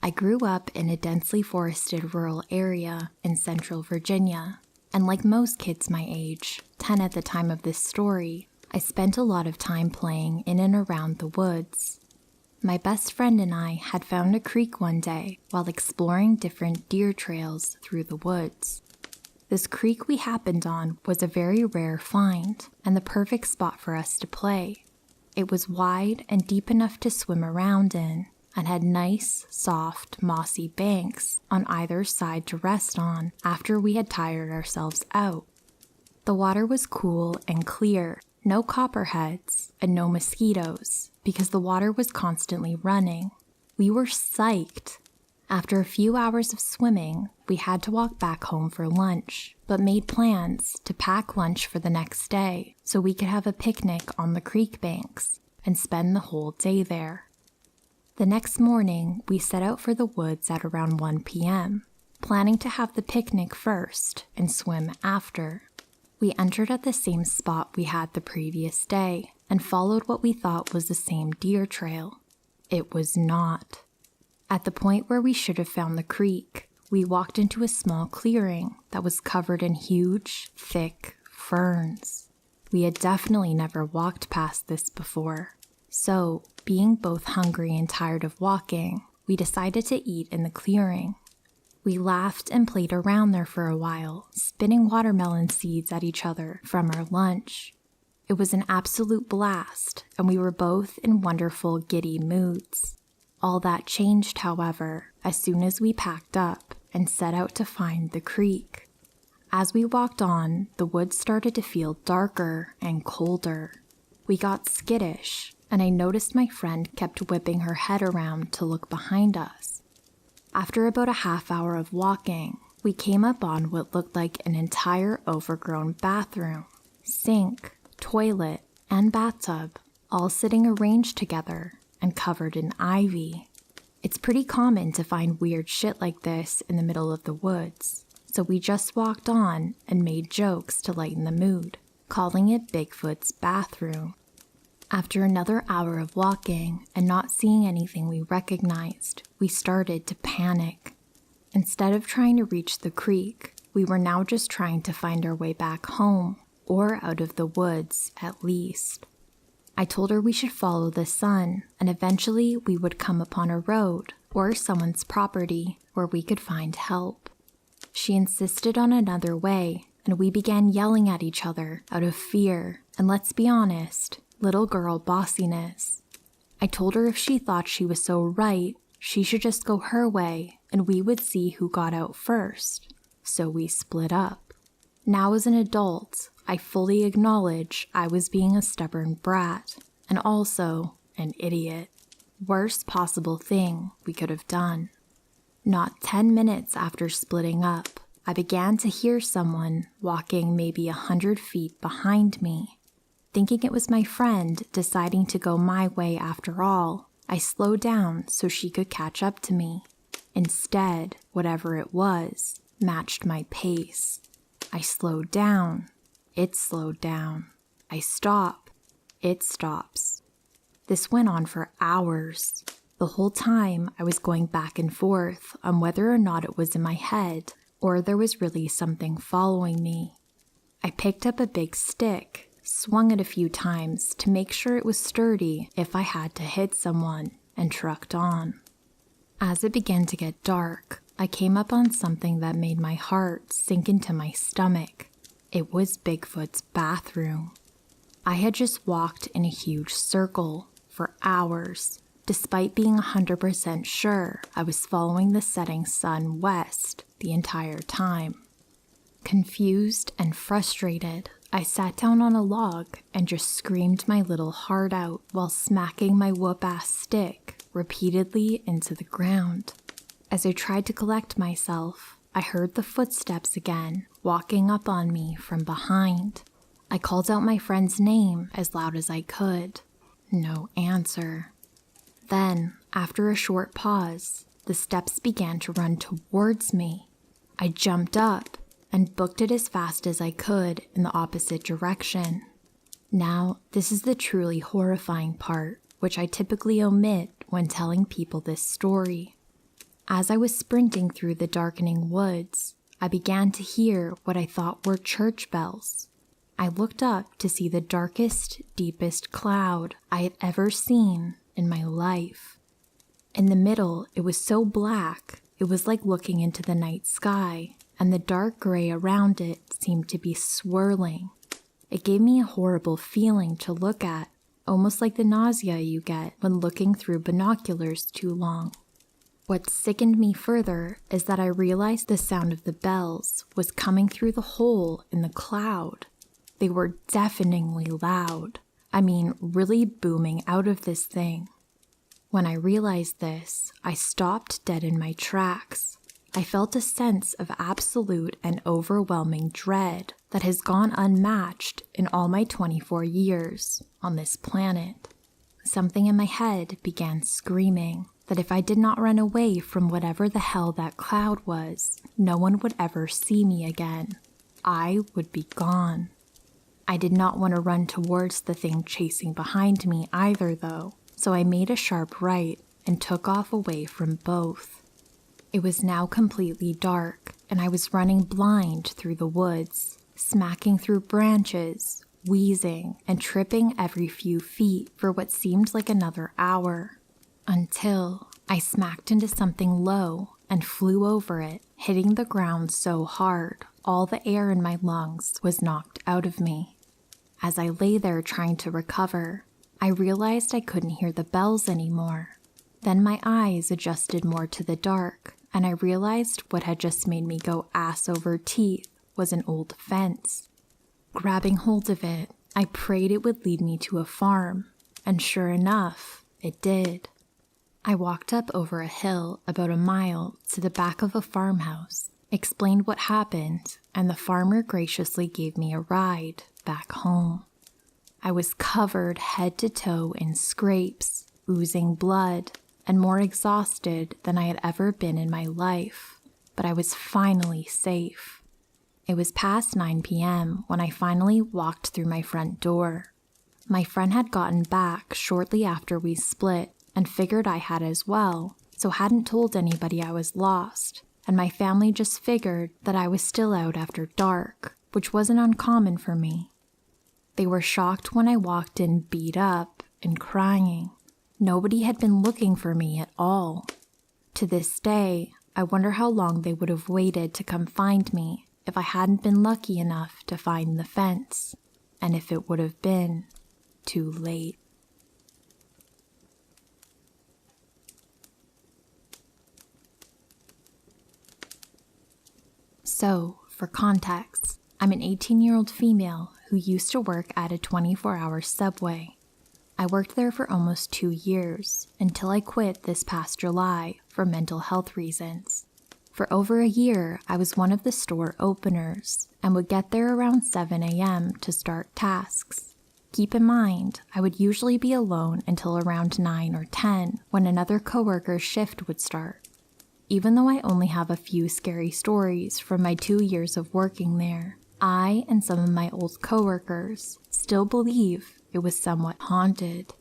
I grew up in a densely forested rural area in central Virginia, and like most kids my age, 10 at the time of this story, I spent a lot of time playing in and around the woods. My best friend and I had found a creek one day while exploring different deer trails through the woods. This creek we happened on was a very rare find and the perfect spot for us to play. It was wide and deep enough to swim around in and had nice, soft, mossy banks on either side to rest on after we had tired ourselves out. The water was cool and clear, no copperheads, and no mosquitoes, because the water was constantly running. We were psyched. After a few hours of swimming, we had to walk back home for lunch, but made plans to pack lunch for the next day so we could have a picnic on the creek banks and spend the whole day there. The next morning, we set out for the woods at around 1 p.m., planning to have the picnic first and swim after. We entered at the same spot we had the previous day and followed what we thought was the same deer trail. It was not. At the point where we should have found the creek, we walked into a small clearing that was covered in huge, thick ferns. We had definitely never walked past this before. So, being both hungry and tired of walking, we decided to eat in the clearing. We laughed and played around there for a while, spitting watermelon seeds at each other from our lunch. It was an absolute blast, and we were both in wonderful, giddy moods. All that changed, however, as soon as we packed up and set out to find the creek. As we walked on, the woods started to feel darker and colder. We got skittish, and I noticed my friend kept whipping her head around to look behind us. After about a half hour of walking, we came up on what looked like an entire overgrown bathroom, sink, toilet, and bathtub, all sitting arranged together and covered in ivy. It's pretty common to find weird shit like this in the middle of the woods, so we just walked on and made jokes to lighten the mood, calling it Bigfoot's bathroom. After another hour of walking and not seeing anything we recognized, we started to panic. Instead of trying to reach the creek, we were now just trying to find our way back home, or out of the woods at least. I told her we should follow the sun, and eventually we would come upon a road or someone's property where we could find help. She insisted on another way, and we began yelling at each other out of fear, and let's be honest, little girl bossiness. I told her if she thought she was so right, she should just go her way and we would see who got out first. So we split up. Now as an adult, I fully acknowledge I was being a stubborn brat and also an idiot. Worst possible thing we could have done. Not 10 minutes after splitting up, I began to hear someone walking maybe 100 feet behind me. Thinking it was my friend deciding to go my way after all, I slowed down so she could catch up to me. Instead, whatever it was, matched my pace. I slowed down. It slowed down. I stop. It stops. This went on for hours. The whole time I was going back and forth on whether or not it was in my head or there was really something following me. I picked up a big stick, swung it a few times to make sure it was sturdy if I had to hit someone, and trucked on. As it began to get dark, I came up on something that made my heart sink into my stomach. It was Bigfoot's bathroom. I had just walked in a huge circle for hours, despite being 100% sure I was following the setting sun west the entire time. Confused and frustrated, I sat down on a log and just screamed my little heart out while smacking my whoop-ass stick repeatedly into the ground. As I tried to collect myself, I heard the footsteps again, walking up on me from behind. I called out my friend's name as loud as I could. No answer. Then, after a short pause, the steps began to run towards me. I jumped up and booked it as fast as I could in the opposite direction. Now, this is the truly horrifying part, which I typically omit when telling people this story. As I was sprinting through the darkening woods, I began to hear what I thought were church bells. I looked up to see the darkest, deepest cloud I had ever seen in my life. In the middle, it was so black, it was like looking into the night sky, and the dark gray around it seemed to be swirling. It gave me a horrible feeling to look at, almost like the nausea you get when looking through binoculars too long. What sickened me further is that I realized the sound of the bells was coming through the hole in the cloud. They were deafeningly loud. I mean, really booming out of this thing. When I realized this, I stopped dead in my tracks. I felt a sense of absolute and overwhelming dread that has gone unmatched in all my 24 years on this planet. Something in my head began screaming that if I did not run away from whatever the hell that cloud was, no one would ever see me again. I would be gone. I did not want to run towards the thing chasing behind me either, though, so I made a sharp right and took off away from both. It was now completely dark, and I was running blind through the woods, smacking through branches, wheezing, and tripping every few feet for what seemed like another hour, until I smacked into something low and flew over it, hitting the ground so hard all the air in my lungs was knocked out of me. As I lay there trying to recover, I realized I couldn't hear the bells anymore. Then my eyes adjusted more to the dark, and I realized what had just made me go ass over teeth was an old fence. Grabbing hold of it, I prayed it would lead me to a farm, and sure enough, it did. I walked up over a hill about a mile to the back of a farmhouse, explained what happened, and the farmer graciously gave me a ride back home. I was covered head to toe in scrapes, oozing blood, and more exhausted than I had ever been in my life, but I was finally safe. It was past 9 p.m. when I finally walked through my front door. My friend had gotten back shortly after we split and figured I had as well, so hadn't told anybody I was lost, and my family just figured that I was still out after dark, which wasn't uncommon for me. They were shocked when I walked in beat up and crying. Nobody had been looking for me at all. To this day, I wonder how long they would have waited to come find me if I hadn't been lucky enough to find the fence, and if it would have been too late. So, for context, I'm an 18-year-old female who used to work at a 24-hour Subway. I worked there for almost 2 years until I quit this past July for mental health reasons. For over a year, I was one of the store openers and would get there around 7 a.m. to start tasks. Keep in mind, I would usually be alone until around 9 or 10 when another coworker's shift would start. Even though I only have a few scary stories from my 2 years of working there, I and some of my old coworkers still believe it was somewhat haunted.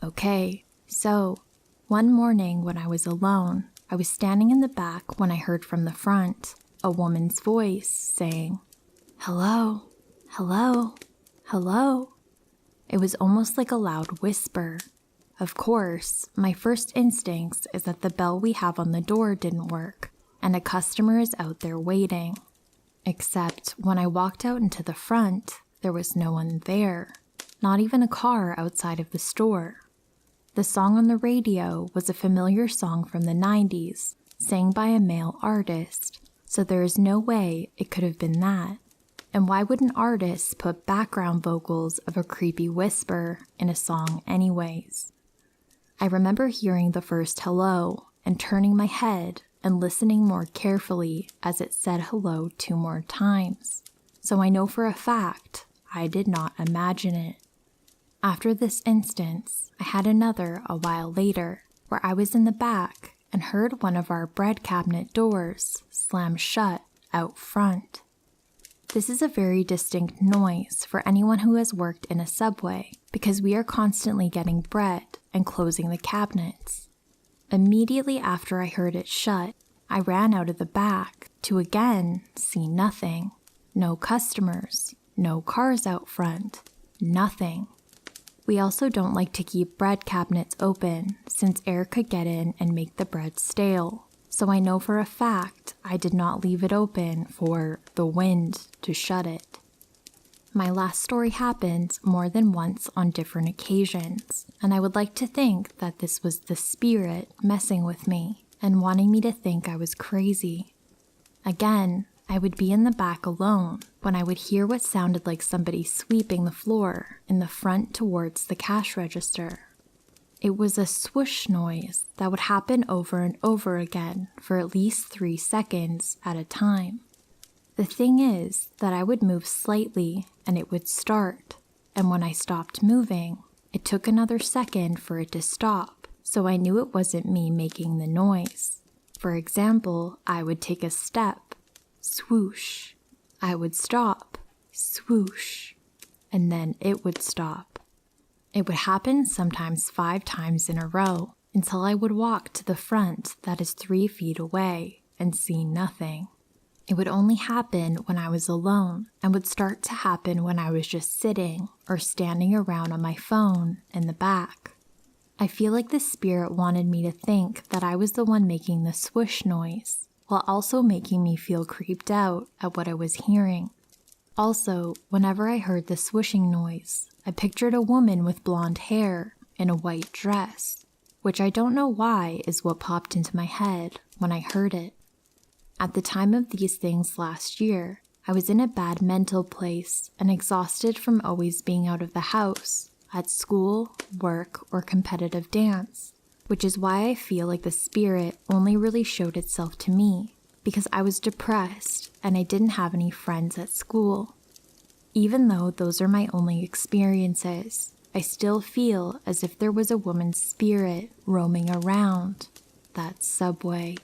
Okay, so one morning when I was alone, I was standing in the back when I heard from the front a woman's voice saying, "Hello, hello, hello." It was almost like a loud whisper. Of course, my first instinct is that the bell we have on the door didn't work, and a customer is out there waiting. Except when I walked out into the front, there was no one there, not even a car outside of the store. The song on the radio was a familiar song from the 90s, sang by a male artist, so there is no way it could have been that. And why would an artist put background vocals of a creepy whisper in a song anyways? I remember hearing the first hello and turning my head and listening more carefully as it said hello 2 more times. So I know for a fact I did not imagine it. After this instance, I had another a while later where I was in the back and heard one of our bread cabinet doors slam shut out front. This is a very distinct noise for anyone who has worked in a Subway because we are constantly getting bread and closing the cabinets. Immediately after I heard it shut, I ran out of the back to again see nothing. No customers, no cars out front, nothing. We also don't like to keep bread cabinets open since air could get in and make the bread stale, so I know for a fact I did not leave it open for the wind to shut it. My last story happened more than once on different occasions, and I would like to think that this was the spirit messing with me and wanting me to think I was crazy. Again, I would be in the back alone when I would hear what sounded like somebody sweeping the floor in the front towards the cash register. It was a swoosh noise that would happen over and over again for at least 3 seconds at a time. The thing is that I would move slightly and it would start, and when I stopped moving, it took another second for it to stop, so I knew it wasn't me making the noise. For example, I would take a step, swoosh. I would stop, swoosh, and then it would stop. It would happen sometimes 5 times in a row until I would walk to the front that is 3 feet away and see nothing. It would only happen when I was alone and would start to happen when I was just sitting or standing around on my phone in the back. I feel like the spirit wanted me to think that I was the one making the swoosh noise, while also making me feel creeped out at what I was hearing. Also, whenever I heard the swooshing noise, I pictured a woman with blonde hair in a white dress, which I don't know why is what popped into my head when I heard it. At the time of these things last year, I was in a bad mental place and exhausted from always being out of the house, at school, work, or competitive dance, which is why I feel like the spirit only really showed itself to me, because I was depressed and I didn't have any friends at school. Even though those are my only experiences, I still feel as if there was a woman's spirit roaming around that subway.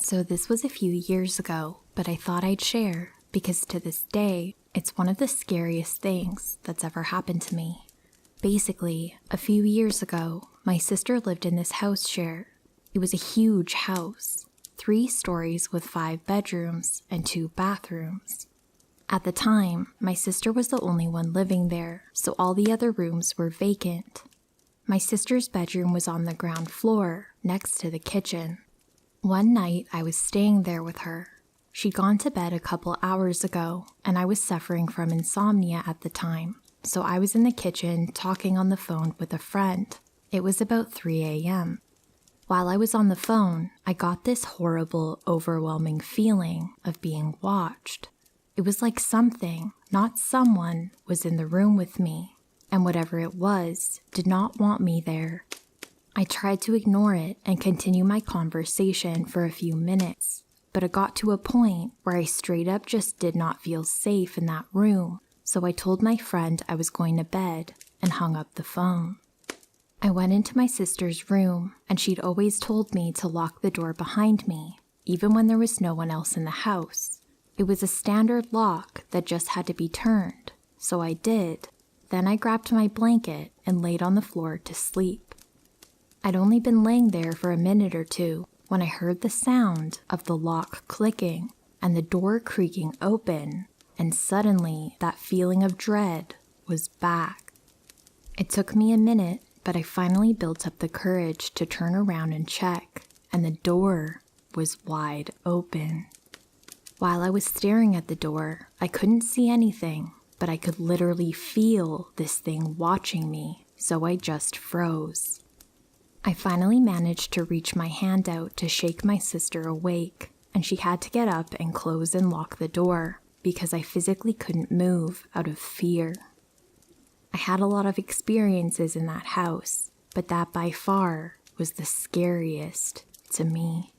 So this was a few years ago, but I thought I'd share because to this day, it's one of the scariest things that's ever happened to me. Basically, a few years ago, my sister lived in this house share. It was a huge house, 3 stories with 5 bedrooms and 2 bathrooms. At the time, my sister was the only one living there, so all the other rooms were vacant. My sister's bedroom was on the ground floor, next to the kitchen. One night, I was staying there with her. She'd gone to bed a couple hours ago, and I was suffering from insomnia at the time, so I was in the kitchen talking on the phone with a friend. It was about 3 a.m. While I was on the phone, I got this horrible, overwhelming feeling of being watched. It was like something, not someone, was in the room with me, and whatever it was, did not want me there. I tried to ignore it and continue my conversation for a few minutes, but it got to a point where I straight up just did not feel safe in that room, so I told my friend I was going to bed and hung up the phone. I went into my sister's room, and she'd always told me to lock the door behind me, even when there was no one else in the house. It was a standard lock that just had to be turned, so I did. Then I grabbed my blanket and laid on the floor to sleep. I'd only been laying there for a minute or two when I heard the sound of the lock clicking and the door creaking open, and suddenly that feeling of dread was back. It took me a minute, but I finally built up the courage to turn around and check, and the door was wide open. While I was staring at the door, I couldn't see anything, but I could literally feel this thing watching me, so I just froze. I finally managed to reach my hand out to shake my sister awake, and she had to get up and close and lock the door because I physically couldn't move out of fear. I had a lot of experiences in that house, but that by far was the scariest to me.